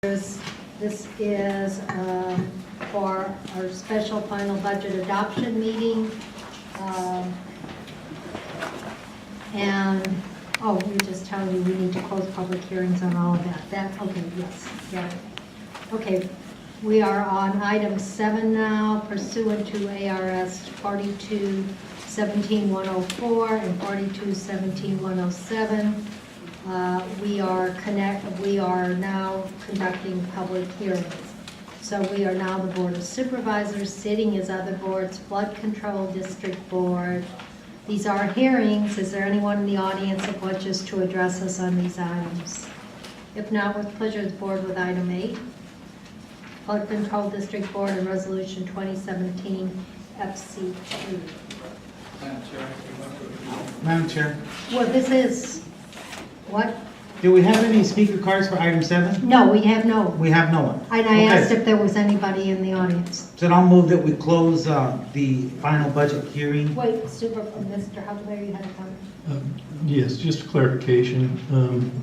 This is for our special final budget adoption meeting. And, oh, we're just telling you we need to close public hearings on all of that. Okay, yes, got it. Okay, we are on item 7 now, pursuant to ARS 42-17-104 and 42-17-107. We are now conducting public hearings. So we are now the Board of Supervisors, sitting as other boards, Flood Control District Board. These are hearings. Is there anyone in the audience that wishes to address us on these items? If not, with pleasure, the board with item 8. Flood Control District Board and Resolution 2017 FC2. Madam Chair, Well, this is, what? do we have any speaker cards for item 7? No, we have no. We have no one. And I asked if there was anybody in the audience. So I'll move that we close the final budget hearing. Wait, Mr. Huckleberry, you had a comment? Yes, just a clarification.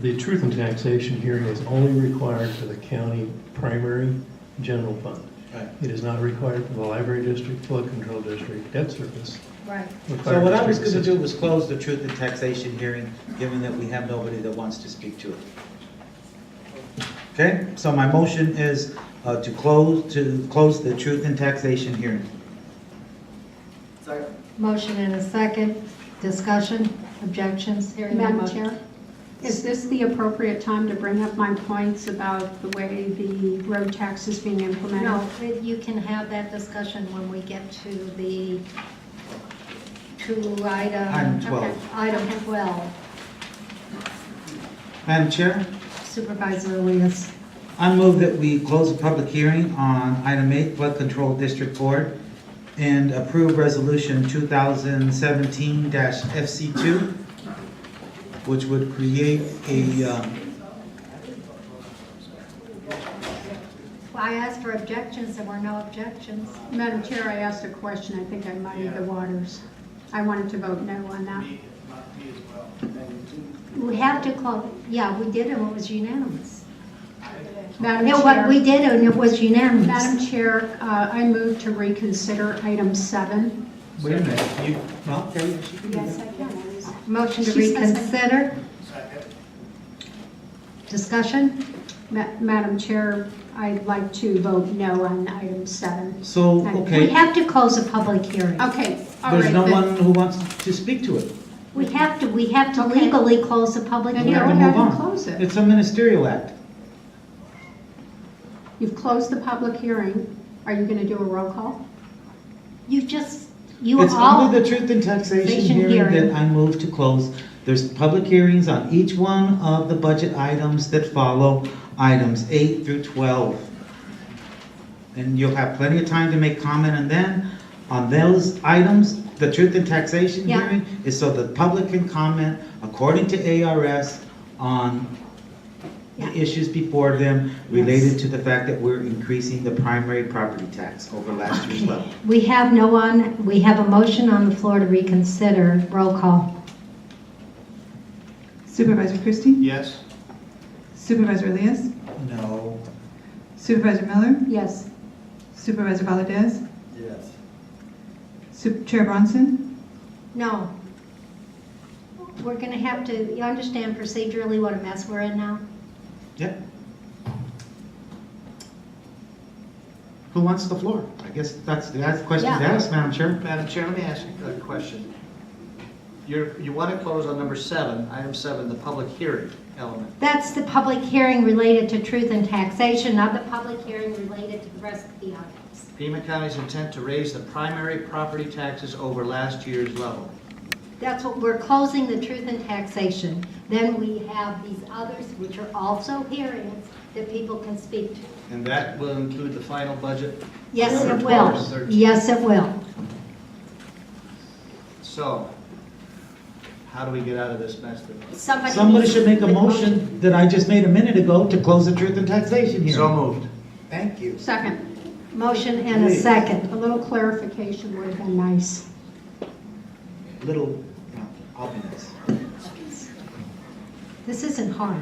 The truth and taxation hearing is only required for the county primary general fund. Right. It is not required for the library district, flood control district, debt service. Right. So what I was going to do was close the truth and taxation hearing, given that we have nobody that wants to speak to it. Okay, so my motion is to close the truth and taxation hearing. Second. Motion and a second. Discussion, objections, hearing none. Madam Chair, is this the appropriate time to bring up my points about the way the road tax is being implemented? No, you can have that discussion when we get to the, Item 12. okay, item 12. Madam Chair, Supervisor Elias. I move that we close the public hearing on item 8, Flood Control District Board, and approve resolution 2017-FC2, which would create a, Well, I asked for objections, there were no objections. Madam Chair, I asked a question. I think I muddied the waters. I wanted to vote no on that. We have to close, yeah, we did, and it was unanimous. Madam No, Chair, what we did, and it was unanimous. Madam Chair, I move to reconsider item 7. wait a minute, well, okay, she can do Yes, that. I can. Motion to She says I- reconsider. Discussion? Madam Chair, I'd like to vote no on item 7. So, We okay, have to close a public hearing. Okay, all there's right. no then. one who wants to speak to it. We have to Okay. legally close a public Then We you have to hearing. go move ahead and on. close it. It's a ministerial act. You've closed the public hearing. Are you going to do a roll call? You It's all, under the truth and taxation Taxation hearing hearing. that I move to close. There's public hearings on each one of the budget items that follow, items 8 through 12. And you'll have plenty of time to make comment on them. On those items, the truth and taxation Yeah. hearing is so the public can comment according to ARS on the Yeah. issues before them related to the fact that we're increasing the primary property tax over last year's level. we have a motion on the floor to reconsider. Roll call. Supervisor Christy? Yes. Supervisor Elias? No. Supervisor Miller? Yes. Supervisor Valadez? Yes. Chair Bronson? No. We're going to have to, you understand procedurally what a mess we're in now? Yep. Who wants the floor? I guess that's the question to Yeah. ask, Madam Chair. Madam Chair, let me ask you a question. You want to close on number 7, item 7, the public hearing element. That's the public hearing related to truth and taxation, not the public hearing related to the rest of the items. Pima County's intent to raise the primary property taxes over last year's level. That's what, we're closing the truth and taxation. Then we have these others, which are also hearings that people can speak to. And that will include the final budget? Yes, for it 12 will. and 13. Yes, it will. So, how do we get out of this mess then? Somebody needs should to make a motion that I just made a minute ago to close the truth and taxation hearing. So moved. Thank you. Second. Motion and a second. A little clarification would have been nice. Little, I'll be nice. This isn't hard.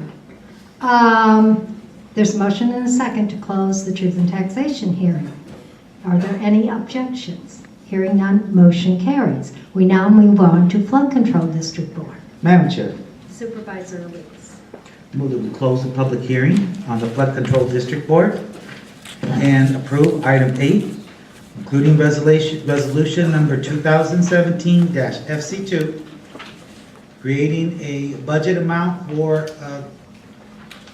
There's a motion and a second to close the truth and taxation hearing. Are there any objections? Hearing none, motion carries. We now move on to Flood Control District Board. Madam Chair, Supervisor Lees. move that we close the public hearing on the Flood Control District Board and approve item 8, including resolution number 2017-FC2, creating a budget amount for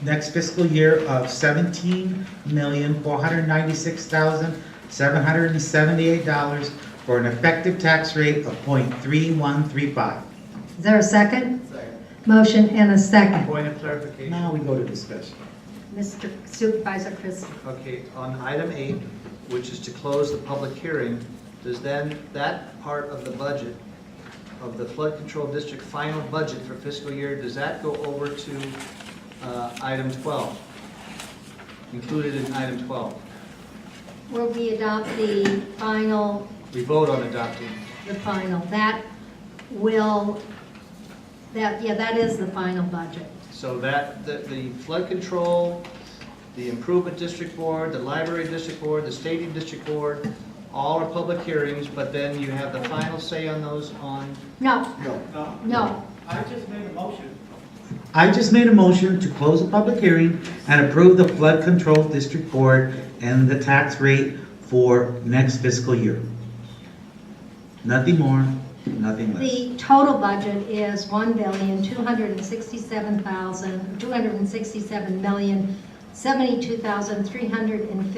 next fiscal year of $17,496,778 for an effective tax rate of 0.3135. Is there a second? Second. Motion and a second. Point of clarification. Now we go to discussion. Mr. Supervisor Christy. Okay, on item 8, which is to close the public hearing, does then that part of the budget of the flood control district final budget for fiscal year, does that go over to item 12? Included in item 12? Will we adopt the final, We vote on adopting. that is the final budget. So that, the flood control, the improvement district board, the library district board, the stadium district board, all are public hearings, but then you have the final say on those on? No, No. no. I just made a motion to close the public hearing and approve the Flood Control District Board and the tax rate for next fiscal year. Nothing more, nothing less. The total budget is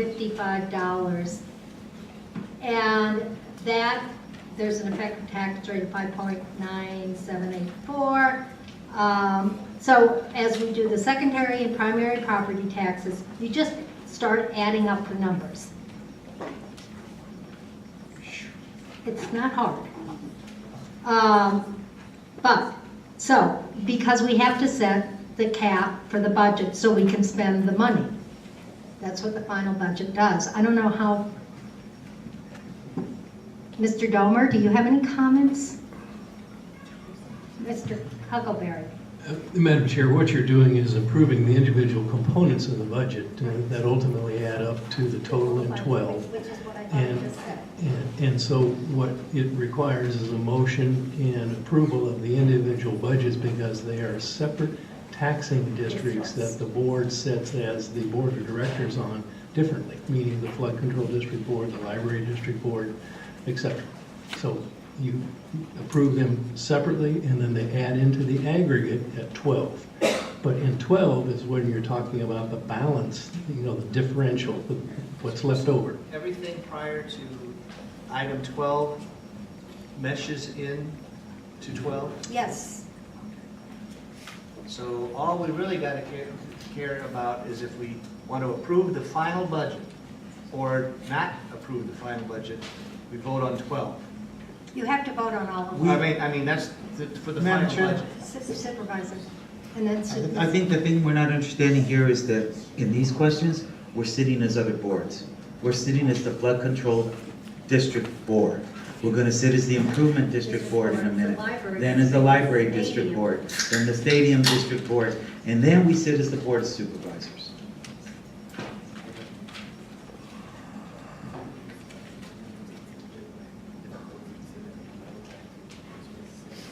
$1,267,355,000. And that, there's an effective tax rate of 5.9784. So as we do the secondary and primary property taxes, you just start adding up the numbers. It's not hard. Because we have to set the cap for the budget so we can spend the money. That's what the final budget does. I don't know how. Mr. Domer, do you have any comments? Mr. Huckleberry? Madam Chair, what you're doing is improving the individual components of the budget that ultimately add up to the total in 12. Which is what I thought you just said. And so what it requires is a motion and approval of the individual budgets because they are separate taxing districts that the board sets as the board of directors on differently, meaning the Flood Control District Board, the Library District Board, etc. So you approve them separately and then they add into the aggregate at 12. But in 12 is when you're talking about the balance, the differential, what's left over. Everything prior to item 12 meshes in to 12? Yes. So all we really got to care about is if we want to approve the final budget or not approve the final budget, we vote on 12. You have to vote on all of them. I mean, that's for the Madam final Chair. budget. Supervisors. And then I think the thing we're not understanding here is that in these questions, we're sitting as other boards. We're sitting as the Flood Control District Board. We're going to sit as the Improvement District Board in a minute. Then as the Library District Board, then the Stadium District Board, and then we sit as the Board of Supervisors.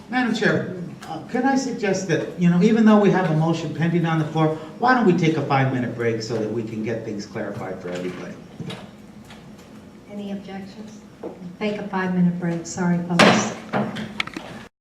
Madam Chair, can I suggest that, even though we have a motion pending on the floor, why don't we take a 5-minute break so that we can get things clarified for everybody? Any objections? Take a 5-minute break, sorry folks.